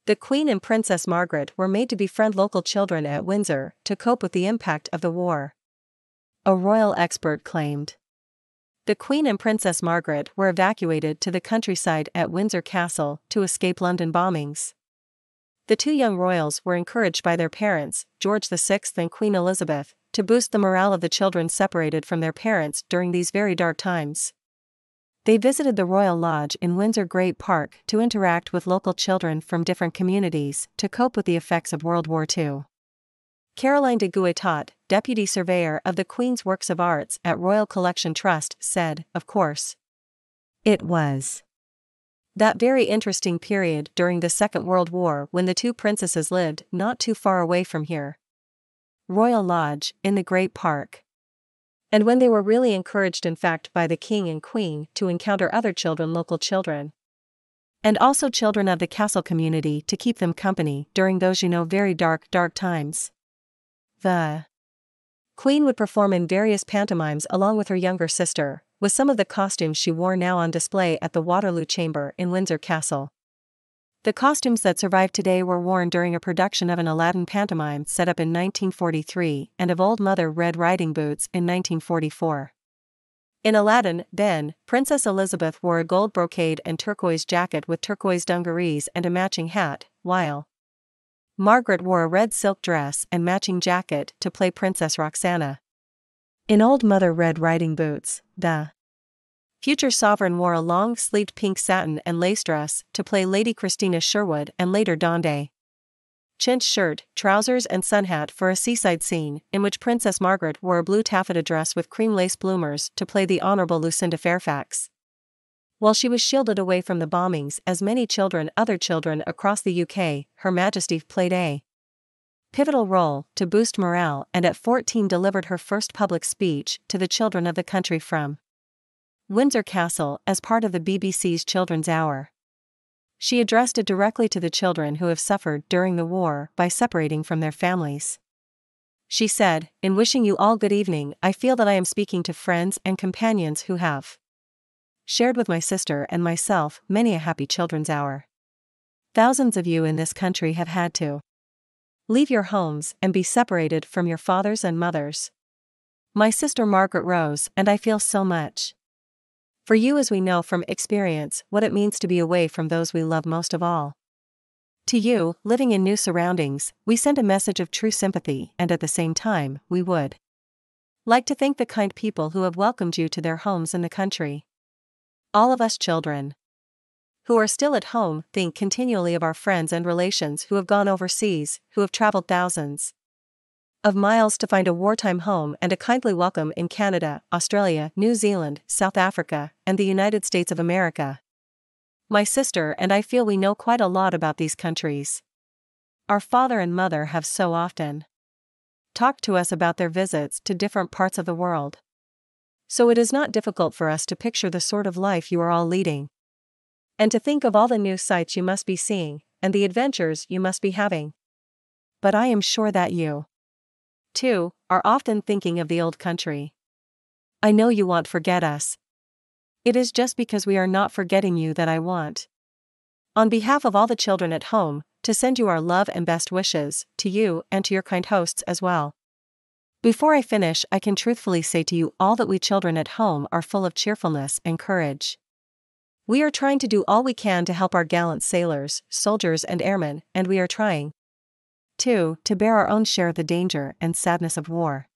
The Queen and Princess Margaret were made to befriend local children at Windsor to cope with the impact of the war. A royal expert claimed. The Queen and Princess Margaret were evacuated to the countryside at Windsor Castle to escape London bombings. The two young royals were encouraged by their parents, George VI and Queen Elizabeth, to boost the morale of the children separated from their parents during these very dark times. They visited the Royal Lodge in Windsor Great Park to interact with local children from different communities to cope with the effects of World War II. Caroline de Guetat, deputy surveyor of the Queen's Works of Arts at Royal Collection Trust, said, "Of course. It was that very interesting period during the Second World War when the two princesses lived not too far away from here. Royal Lodge, in the Great Park. And when they were really encouraged, in fact, by the King and Queen to encounter other children, local children. And also children of the castle community to keep them company during those very dark times. The Queen would perform in various pantomimes along with her younger sister, with some of the costumes she wore now on display at the Waterloo Chamber in Windsor Castle. The costumes that survive today were worn during a production of an Aladdin pantomime set up in 1943 and of Old Mother Red Riding Boots in 1944. In Aladdin, then, Princess Elizabeth wore a gold brocade and turquoise jacket with turquoise dungarees and a matching hat, while Margaret wore a red silk dress and matching jacket to play Princess Roxana. In Old Mother Red Riding Boots, the future sovereign wore a long-sleeved pink satin and lace dress to play Lady Christina Sherwood and later donned a chintz shirt, trousers and sun hat for a seaside scene in which Princess Margaret wore a blue taffeta dress with cream lace bloomers to play the Honourable Lucinda Fairfax. While she was shielded away from the bombings as many other children across the UK, Her Majesty played a pivotal role to boost morale and at 14 delivered her first public speech to the children of the country from Windsor Castle as part of the BBC's Children's Hour. She addressed it directly to the children who have suffered during the war by separating from their families. She said, "In wishing you all good evening, I feel that I am speaking to friends and companions who have shared with my sister and myself many a happy children's hour. Thousands of you in this country have had to leave your homes and be separated from your fathers and mothers. My sister Margaret Rose and I feel so much for you as we know from experience what it means to be away from those we love most of all. To you, living in new surroundings, we send a message of true sympathy and at the same time, we would like to thank the kind people who have welcomed you to their homes in the country. All of us children who are still at home think continually of our friends and relations who have gone overseas, who have traveled thousands of miles to find a wartime home and a kindly welcome in Canada, Australia, New Zealand, South Africa, and the United States of America. My sister and I feel we know quite a lot about these countries. Our father and mother have so often talked to us about their visits to different parts of the world. So it is not difficult for us to picture the sort of life you are all leading. And to think of all the new sights you must be seeing, and the adventures you must be having. But I am sure that you, too, are often thinking of the old country. I know you won't forget us. It is just because we are not forgetting you that I want, on behalf of all the children at home, to send you our love and best wishes, to you and to your kind hosts as well. Before I finish, I can truthfully say to you all that we children at home are full of cheerfulness and courage. We are trying to do all we can to help our gallant sailors, soldiers and airmen, and we are trying, too, to bear our own share of the danger and sadness of war.